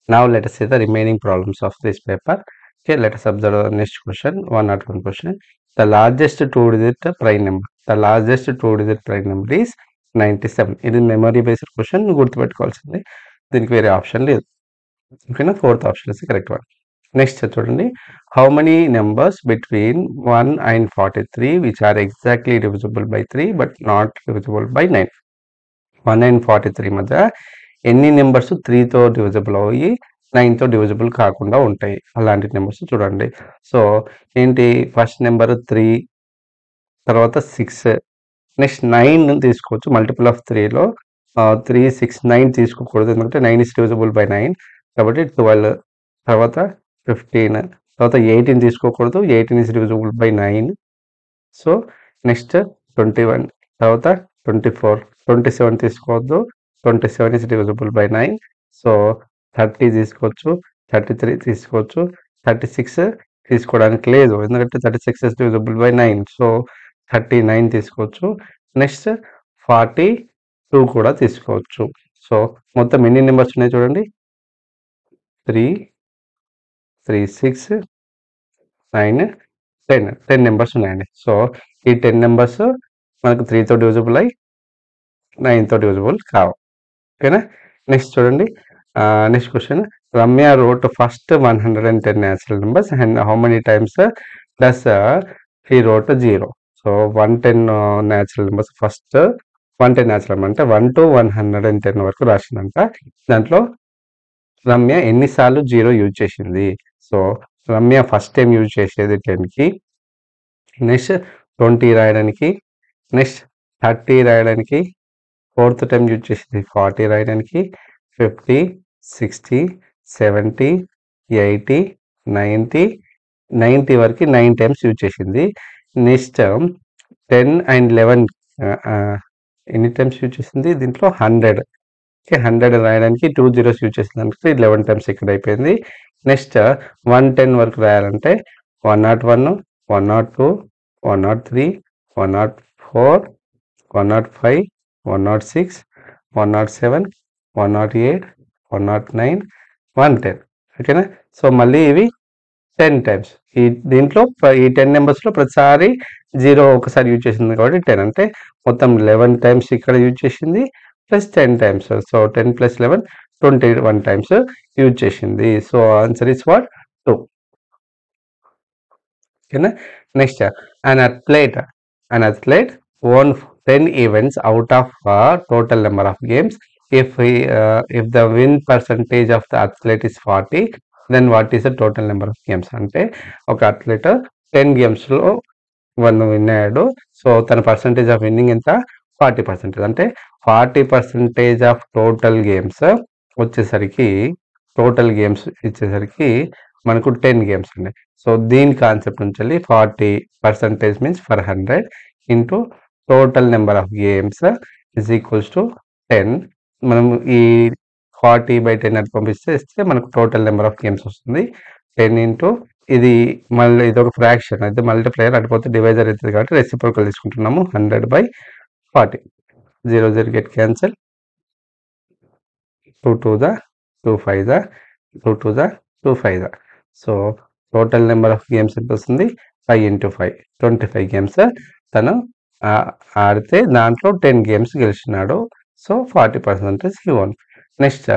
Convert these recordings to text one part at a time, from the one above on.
Now let us see the remaining problems of this paper. Okay, let us observe the next question, 101 question. The largest two-digit prime number. The largest two-digit prime number is 97. ఇది memory based question గుర్తుపెట్టుకోవాల్సింది. దీనికి వేరే option లేదు. ఓకేనా, fourth option is correct one. Next చూడండి, how many numbers between 1 and 43 which are exactly divisible by 3 but not divisible by 9. 1 and 43 మధ్య ఎన్ని numbers 3తో divisible అయ్యి 9తో డివిజిబుల్ కాకుండా ఉంటాయి, అలాంటి నెంబర్స్ చూడండి. సో ఏంటి, ఫస్ట్ నెంబర్ 3, తర్వాత 6, నెక్స్ట్ 9 తీసుకోవచ్చు. మల్టిపుల్ ఆఫ్ 3లో 3, 6, 9 తీసుకోకూడదు, ఎందుకంటే 9 ఇస్ డివిజిబుల్ బై 9 కాబట్టి 12, తర్వాత 15, తర్వాత 18 తీసుకోకూడదు, 18 is divisible by 9. So next 21, తర్వాత 24, 27 తీసుకోవద్దు, 27 ఇస్ డివిజిబుల్ బై 9. సో 30 తీసుకోవచ్చు, 33 తీసుకోవచ్చు, 36 తీసుకోవడానికి లేదు ఎందుకంటే 36 ఇస్ డివిజిబుల్ బై 9. సో 39 తీసుకోవచ్చు. నెక్స్ట్ 42 కూడా తీసుకోవచ్చు. సో మొత్తం ఎన్ని నెంబర్స్ ఉన్నాయి చూడండి, 3, 3, 6, 9, 10 నెంబర్స్ ఉన్నాయండి. సో ఈ 10 నెంబర్స్ మనకు 3తో డివిజిబుల్ అయ్యి 9తో డివిజిబుల్ కావు. ఓకేనా. నెక్స్ట్ చూడండి, next question, Ramya wrote first 110 natural numbers and how many times does he wrote 0. So 110 natural numbers, first 110 natural number అంటే 1 to 110 వరకు రాసిందంట. దాంట్లో రమ్య ఎన్నిసార్లు 0 యూజ్ చేసింది. So Ramya first time use చేసేది 10కి, నెక్స్ట్ 20 రాయడానికి, నెక్స్ట్ 30 రాయడానికి, ఫోర్త్ టైం యూజ్ చేసింది 40 రాయడానికి, 50, 60, 70, 80, 90 వరకు 9 టైమ్స్ యూజ్ చేసింది. నెక్స్ట్ 10 and 11 ఎన్ని టైమ్స్ యూజ్ చేసింది, దీంట్లో 100. ఓకే, 100 రాయడానికి 2 zeros యూజ్ చేసింది, 11 టైమ్స్ ఇక్కడ అయిపోయింది. నెక్స్ట్ 110 వరకు రాయాలంటే 101, 102, 103, 104, 105, 106, 107, 108, 109, 110. ఓకేనా. సో మళ్ళీ ఇవి 10 టైమ్స్. దీంట్లో ఈ 10 నెంబర్స్లో ప్రతిసారి 0 ఒకసారి యూజ్ చేసింది కాబట్టి 10, అంటే మొత్తం 11 టైమ్స్ ఇక్కడ యూజ్ చేసింది plus 10 times. So 10 + 11 21 times use చేసింది. So answer is what, 2. ఓకేనా. Next, an athlete won 10 events out of total number of games. If the win percentage of the athlete is 40, then what is the total number of games. అంటే ఒక athlete 10 గేమ్స్లో 1 win అయ్యాడు. So తన percentage of winning ఎంత, 40%. అంటే 40% of total games వచ్చేసరికి, total games ఇచ్చేసరికి మనకు 10 games ఉన్నాయి. సో దీని కాన్సెప్ట్ నుంచి 40% means for 100 into total number of games is equals to 10. మనం ఈ 40/10 అటు పంపిస్తే మనకు టోటల్ నెంబర్ ఆఫ్ గేమ్స్ వస్తుంది. 10 ఇంటూ ఇది మళ్ళీ ఇది ఒక ఫ్రాక్షన్ అయితే మల్టిప్లయర్ అటుపోతే డివైజర్ అవుతుంది కాబట్టి రెసిప్రోకల్ తీసుకుంటున్నాము. 100/40, 0 0 get cancel, 2 2 the 2 5 the 2 2 the 2 5 the. So total number of games ఎంత వస్తుంది, 5 × 5 25 గేమ్స్ తను ఆడితే దాంట్లో 10 గేమ్స్ గెలిచినాడు. So 40% he won. Next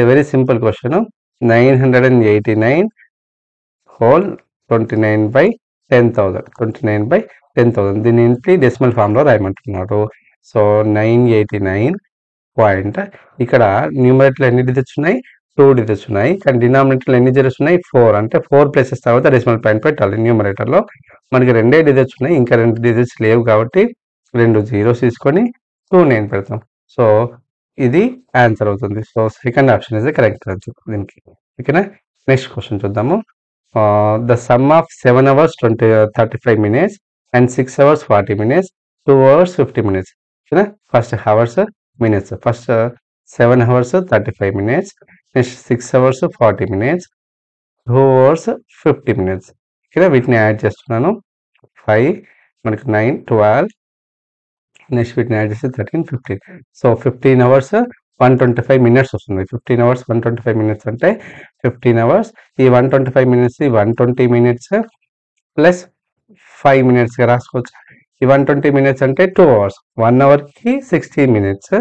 very simple question, 989 whole 29/10,000, 29/10,000 దీని ఇంటి డెసిమల్ ఫామ్లో రాయమంటున్నాడు. సో 989 పాయింట్, ఇక్కడ న్యూమరేటర్లో ఎన్ని డిజిట్స్ ఉన్నాయి, 2 డిజిట్స్ ఉన్నాయి, కానీ డినామినేటర్లో ఎన్ని జీరోస్ ఉన్నాయి, 4. అంటే 4 ప్లేసెస్ తర్వాత డెసిమల్ పాయింట్ పెట్టాలి. న్యూమరేటర్లో మనకి 2 డిజిట్స్ ఉన్నాయి, ఇంకా 2 డిజిట్స్ లేవు కాబట్టి 2 zeros తీసుకొని 29 పెడతాం. సో ఇది ఆన్సర్ అవుతుంది. So second option is the correct answer దీనికి. ఓకేనా. నెక్స్ట్ క్వశ్చన్ చూద్దాము. The sum of 7 hours 35 minutes and 6 hours 40 minutes, 2 hours 50 minutes. ఓకేనా. First hours minutes, first 7 hours 35 minutes, next 6 hours 40 minutes, 2 hours 50 minutes. ఓకేనా. వీటిని add చేస్తున్నాను. 5 మనకి 9 12, next వీటిని add చేస్తే 13 15. సో 15 hours 125 మినిట్స్ వస్తుంది. 15 అవర్స్ 125 మినిట్స్ అంటే 15 అవర్స్. ఈ 125 మినిట్స్ 120 మినిట్స్ ప్లస్ 5 మినిట్స్గా రాసుకోవచ్చు. ఈ 120 మినిట్స్ అంటే 2 అవర్స్. 1 అవర్కి 60 మినిట్స్.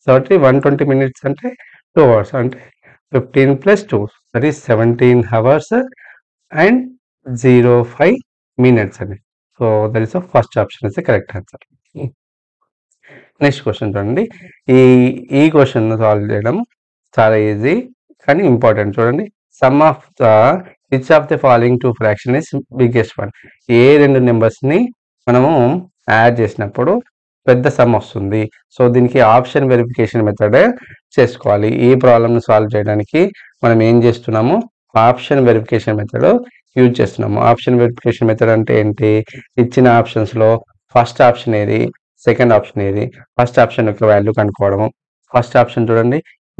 కాబట్టి 120 మినిట్స్ అంటే 2 అవర్స్ అంటే 15 plus 2 that is 17 hours and 05 minutes అండి. So that is the first option is the correct answer. Next question చూడండి. ఈ క్వశ్చన్ సాల్వ్ చేయడం చాలా ఈజీ కానీ ఇంపార్టెంట్. చూడండి, sum of the which of the following two fraction is biggest one. ఏ రెండు నెంబర్స్ని మనము యాడ్ చేసినప్పుడు పెద్ద సమ్ వస్తుంది. సో దీనికి ఆప్షన్ వెరిఫికేషన్ మెథడ్ చేసుకోవాలి. ఈ ప్రాబ్లమ్ని సాల్వ్ చేయడానికి మనం ఏం చేస్తున్నాము, ఆప్షన్ వెరిఫికేషన్ మెథడ్ యూజ్ చేస్తున్నాము. ఆప్షన్ వెరిఫికేషన్ మెథడ్ అంటే ఏంటి, ఇచ్చిన ఆప్షన్స్లో ఫస్ట్ ఆప్షన్ ఏది, సెకండ్ ఆప్షన్ ఏది, ఫస్ట్ ఆప్షన్ యొక్క వాల్యూ కనుక్కోవడము. ఫస్ట్ ఆప్షన్ చూడండి,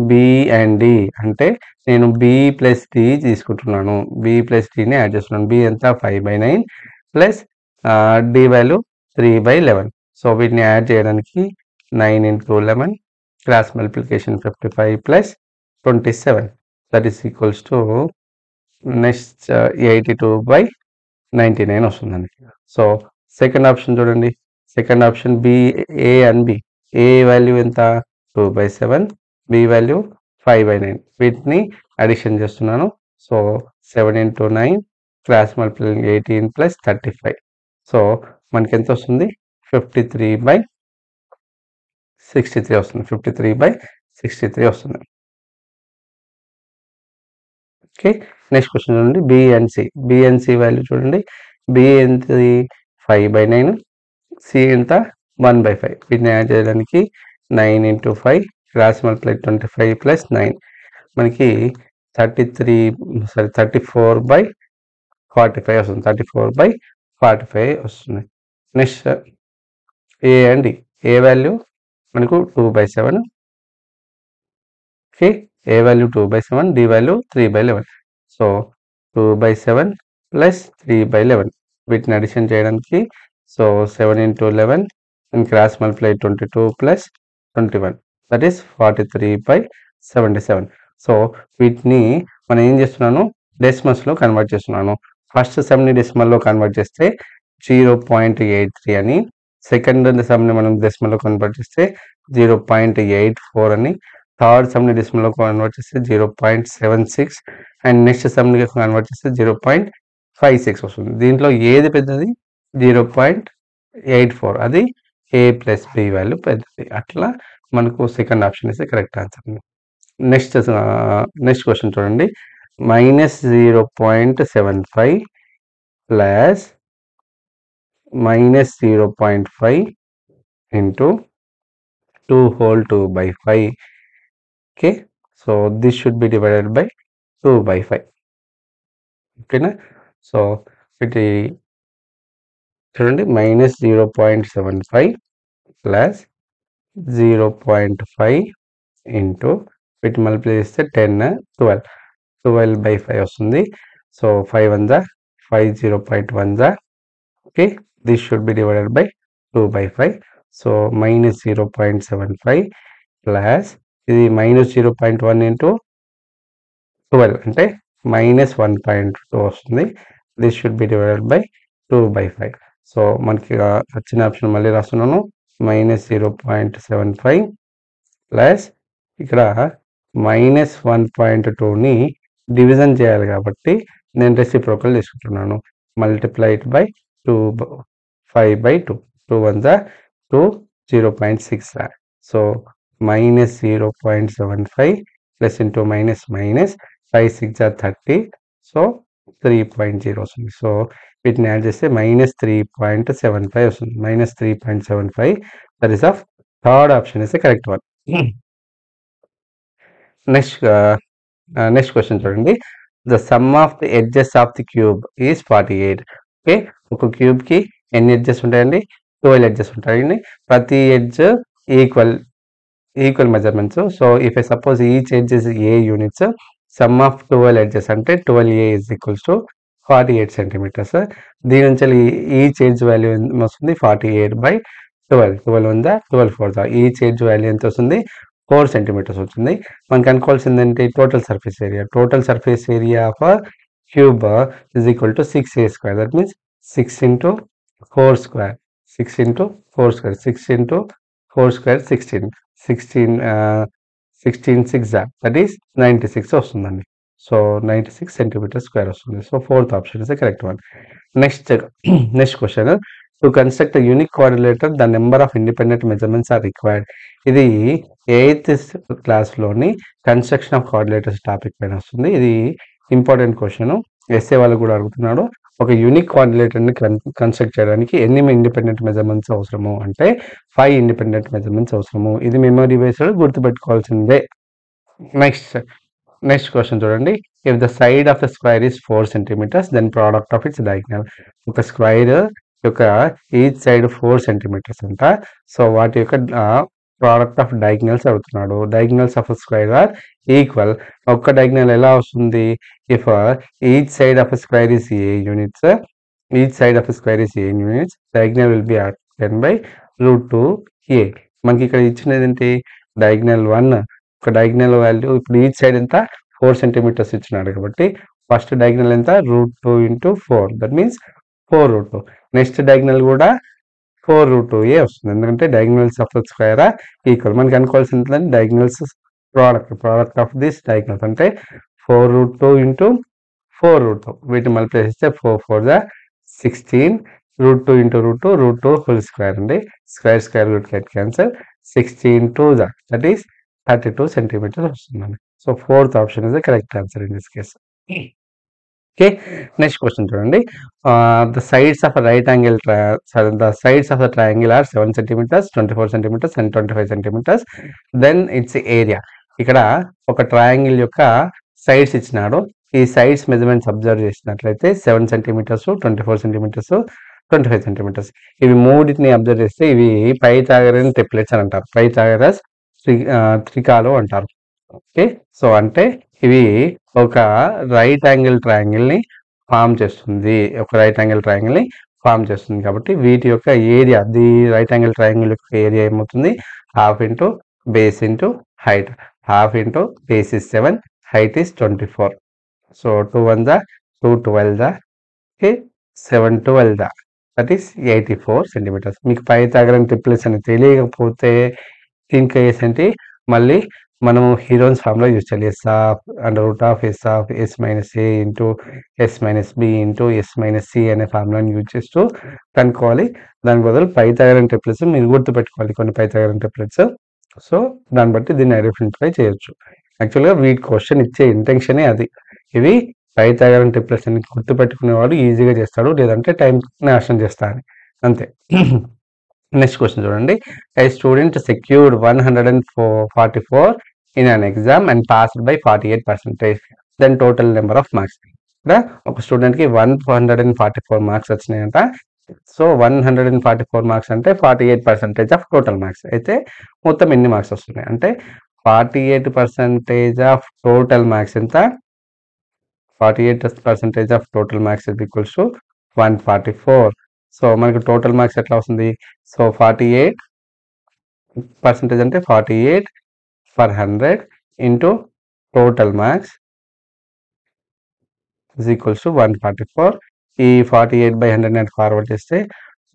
బి అండ్ డి అంటే నేను బి ప్లస్ డి తీసుకుంటున్నాను. బి ప్లస్ డిని యాడ్ చేస్తున్నాను. బి ఎంత 5/9 ప్లస్ డి వాల్యూ 3/11. సో వీటిని యాడ్ చేయడానికి 9 into 11 cross multiplication 55 plus 27 that is equals to next 82/99 వస్తుందండి. సో సెకండ్ ఆప్షన్ చూడండి, second option B, A and B. A value ఎంత 2/7, B value 5/9. వీటిని addition చేస్తున్నాను. So 7 into 9 cross multiplication 18 plus 35. So మనకి ఎంత వస్తుంది, 53/63 వస్తుంది. 53/63 వస్తుంది. ఓకే, నెక్స్ట్ క్వశ్చన్ చూడండి, B and C. B and C value చూడండి, బి ఎంత 5/9, సి ఎంత 1/5. వీటిని యాడ్ చేయడానికి 9 into 5 క్రాస్ మల్టిప్లై 25 ప్లస్ 9 మనకి 34/45 వస్తుంది. 34/45 వస్తుంది. Next A and D. A value మనకు 2/7. Okay, A value 2/7, D value 3/11. So 2/7 plus 3/11 వీటిని అడిషన్ చేయడానికి so 7 into 11 and cross multiply 22 plus 21 that is 43/77. So వీటిని మనం ఏం చేస్తున్నాను, డెసిమల్స్లో కన్వర్ట్ చేస్తున్నాను. ఫస్ట్ సమ్ని డెసిమల్లో కన్వర్ట్ చేస్తే 0.83 అని, సెకండ్ సమ్ని మనం డెసిమల్లో కన్వర్ట్ చేస్తే 0.84 అని, థర్డ్ సమ్ని డెసిమల్లో కన్వర్ట్ చేస్తే 0.76 అండ్ నెక్స్ట్ సమ్ని కన్వర్ట్ చేస్తే 0.56 వస్తుంది. దీంట్లో ఏది పెద్దది 0.84, అది ఏ ప్లస్ బి వాల్యూ పెద్దది. అట్లా మనకు సెకండ్ ఆప్షన్ ఇస్తే కరెక్ట్ ఆన్సర్. నెక్స్ట్ క్వశ్చన్ చూడండి, -0.75 plus -0.5 into 2 whole 2/5. Okay, so this should be divided by 2/5. ఓకేనా. సో వీటి చూడండి, -0.75 ప్లస్ 0.5 ఇంటూ వీటి మల్టిప్లై చేస్తే 10, 12/5 వస్తుంది. So 5 1 5, 0.1. Okay, this should be divided by 2/5. So -0.75 plus ఇది -0.1 into 12 అంటే -1.2 వస్తుంది. This should be divided by 2/5. So మనకి వచ్చిన ఆప్షన్ మళ్ళీ రాస్తున్నాను, -0.75 ప్లస్ ఇక్కడ -1.2ని డివిజన్ చేయాలి కాబట్టి నేను రెసిప్రోకల్ తీసుకుంటున్నాను. Multiplied by 5/2. 2 1 2, 0.6. So -0.75 plus into minus 5 6 30. So 3.0 వస్తుంది. సో వీటిని యాడ్ చేస్తే -3.75 వస్తుంది. -3.75 that is of third option is the correct one. Next question చూడండి, the sum of the edges of the cube is 48. Okay, ఒక క్యూబ్కి ఎన్ని edges ఉంటాయండి, 12 edges ఉంటాయండి. ప్రతి edge equal measurements. So if I suppose each edge is a units, some of 12 edges అంటే 12a is equals to 48 centimetres. దీని నుంచి each edge value వస్తుంది 48/12. 12 ఉందా 12 4 ఈచ్ ఎడ్జ్ వాల్యూ ఎంత వస్తుంది 4 సెంటీమీటర్స్ వచ్చింది. మనం కనుక్కోవాల్సింది ఏంటి? Total surface area. Total surface area of cube is equal to 6a². That means 6 into 4 square. 6 into 4 square. 6 into 4 square 16. 16 6 that is 96 వస్తుందండి. సో 96 సెంటీమీటర్ స్క్వేర్ వస్తుంది. So fourth option is the correct one. Next next question, to construct unique coordinator the number of independent measurements are required. ఇది 8th క్లాస్లోని construction of coordinators topic పైన వస్తుంది. ఇది important question, SA వాళ్ళు కూడా అడుగుతున్నాడు. ఒక యూనిక్ కోఆర్డినేటర్ని కన్స్ట్రక్ట్ చేయడానికి ఎన్ని ఇండిపెండెంట్ మెజర్మెంట్స్ అవసరము అంటే 5 ఇండిపెండెంట్ మెజర్మెంట్స్ అవసరము. ఇది మెమరీ బేస్డ్ గుర్తుపెట్టుకోవాల్సిందే. నెక్స్ట్ క్వశ్చన్ చూడండి, if the side of the square is 4 centimetres then product of its diagonal. ఒక స్క్వైర్ యొక్క ఈచ్ సైడ్ 4 సెంటీమీటర్స్ అంట. సో వాటి యొక్క ప్రోడక్ట్ ఆఫ్ డయాగ్నల్స్ అడుగుతున్నాడు. Diagonals of square are equal. ఒక్క డయాగ్నల్ ఎలా వస్తుంది? If each side of square is A units, each side of square is A units, diagonal will be 10/√2a. మనకి ఇక్కడ ఇచ్చినది ఏంటి? డయాగ్నల్ 1. ఒక డయాగ్నల్ వాల్యూ ఇప్పుడు ఈచ్ సైడ్ ఎంత? 4 సెంటీమీటర్స్ ఇచ్చినాడు కాబట్టి ఫస్ట్ డయాగ్నల్ ఎంత? √2 into 4. That means 4√2. Next diagonal కూడా 4√2a వస్తుంది. ఎందుకంటే diagonals of the square are equal. మనకి అనుకోవాల్సింది diagonals product of this diagonals అంటే 4√2 into 4√2. వీటిని మల్టిప్లై చేస్తే 4 4 16. √2 into √2 హోల్ స్క్వేర్ అండి. Square root get cancel. 16 2 that is 32 centimeters వస్తుందండి. So fourth option is the correct answer in this case. Okay, next question చూడండి, the sides of right angle the sides of the triangle are 7 centimeters, 24 centimeters and 25 centimeters. Then its area. ఇక్కడ ఒక triangle యొక్క sides ఇచ్చినాడు. ఈ sides measurements observe చేసినట్లయితే 7 centimeters, 24 centimetres, 25 centimetres. ఇవి మూడింటిని observe చేస్తే ఇవి పైథాగరస్ ట్రిప్లెట్స్ అని అంటారు. పైథాగరస్ త్రికాలు అంటారు. ఓకే, సో అంటే ఇవి ఒక రైట్ యాంగిల్ ట్రయాంగిల్ ని ఫామ్ చేస్తుంది. ఒక రైట్ యాంగిల్ ట్రయాంగిల్ ని ఫామ్ చేస్తుంది కాబట్టి వీటి యొక్క area, the right angle triangle యొక్క ఏరియా ఏమవుతుంది? Half into base into height. Half into base is 7, height is 24. So 2 1 2 12 okay, 7 12 that is 84 centimetres. మీకు పైథాగరస్ ట్రిప్లెట్స్ అని తెలియకపోతే దీనికి ఏంటి, మళ్ళీ మనము హీరోన్స్ ఫార్ములా యూజ్ చేయాలి. S(s)(s)(a) into s-b into s-c అనే ఫార్ములాని యూజ్ చేస్తూ కనుక్కోవాలి. దాని బదులు పైథాగరస్ ట్రిప్లెట్స్ మీరు గుర్తుపెట్టుకోవాలి, కొన్ని పైథాగరస్ ట్రిప్లెట్స్. సో దాన్ని బట్టి దీన్ని ఐడెంటిఫై చేయొచ్చు. యాక్చువల్గా వీటి క్వశ్చన్ ఇచ్చే ఇంటెన్షనే అది. ఇవి పైథాగరస్ ట్రిప్లెట్స్ అని గుర్తుపెట్టుకునేవాడు ఈజీగా చేస్తాడు, లేదంటే టైం నాశనం చేస్తాడు అంతే. నెక్స్ట్ క్వశ్చన్ చూడండి, a student secured 144 in an exam and passed by 48%, then total number of marks. ఇక్కడ ఒక స్టూడెంట్ కి 144 మార్క్స్ వచ్చినాయంట. సో 144 మార్క్స్ అంటే 48% ఆఫ్ టోటల్ మార్క్స్. అయితే మొత్తం ఎన్ని మార్క్స్ వస్తున్నాయి అంటే 48% ఆఫ్ టోటల్ మార్క్స్ ఎంత? 48% of total marks is equals to 144. So మనకు టోటల్ మార్క్స్ ఎట్లా వస్తుంది? సో 48% అంటే 48/100 into total marks is equals to 144. ఈ 48/100 ఫార్వర్డ్ చేస్తే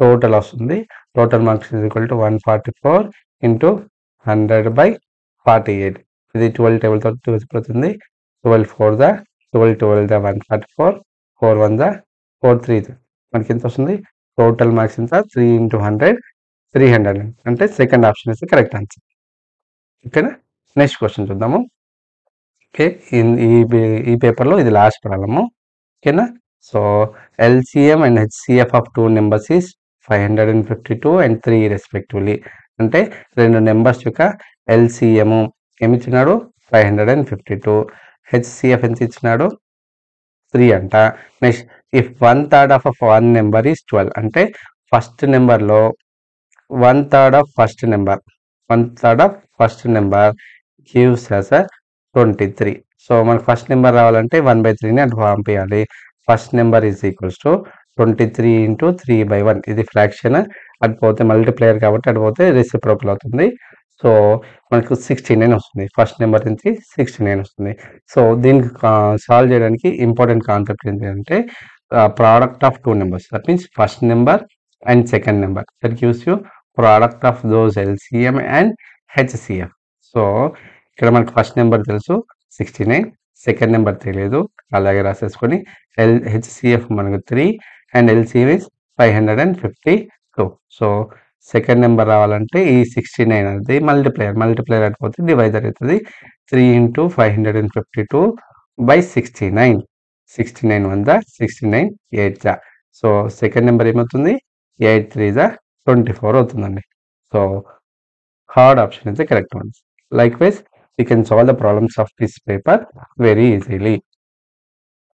టోటల్ వస్తుంది. Total marks is equal to 144 into 100/48. ఇది 12 టేబుల్తో చూసిపోతుంది. 12 4 12 12 144, 4 1 4 3 మనకి ఎంత వస్తుంది? టోటల్ మార్క్స్ ఎంత? 3 into 100 300 అంటే second option is correct answer. ఓకేనా, నెక్స్ట్ క్వశ్చన్ చూద్దాము. ఓకే, ఈ పేపర్లో ఇది లాస్ట్ ప్రాబ్లము. ఓకేనా, so LCM and HCF of 2 numbers is 552 and 3 respectively. అంటే రెండు నెంబర్స్ యొక్క LCM ఏమి ఇచ్చినాడు? 552. HCF ఎంత ఇచ్చినాడు? 3 అంట. Next if 1/3 of 1 number is 12 అంటే ఫస్ట్ నెంబర్లో 1/3 of first number gives us 23. So మనకు ఫస్ట్ నెంబర్ రావాలంటే 1/3ని అటు పంపించాలి. First number is equals to 23 into 3/1. ఇది ఫ్రాక్షన్. అటు పోతే మల్టిప్లేయర్ కాబట్టి అటు పోతే రెసిప్రోకల్ అవుతుంది. సో మనకు 69 వస్తుంది. ఫస్ట్ నెంబర్ నుంచి 69 వస్తుంది. సో దీనికి సాల్వ్ చేయడానికి ఇంపార్టెంట్ కాన్సెప్ట్ ఏంటి అంటే product of 2 numbers. That means first number and second number. That gives you product of those LCM and HCF. So ఇక్కడ మనకు ఫస్ట్ నెంబర్ తెలుసు 69, సెకండ్ నెంబర్ తెలియదు, అలాగే రాసేసుకొని హెచ్సిఎఫ్ మనకు 3 and LCM is 552. So second number రావాలంటే ఈ 69 అనేది multiplier అయిపోతే డివైజర్ అవుతుంది. 3 into 552/69. 69 1 69 8 జా. సో సెకండ్ నెంబర్ ఏమవుతుంది 8 3 24 అవుతుందండి. So third option is the correct one. Likewise, we can solve the problems of this paper very easily.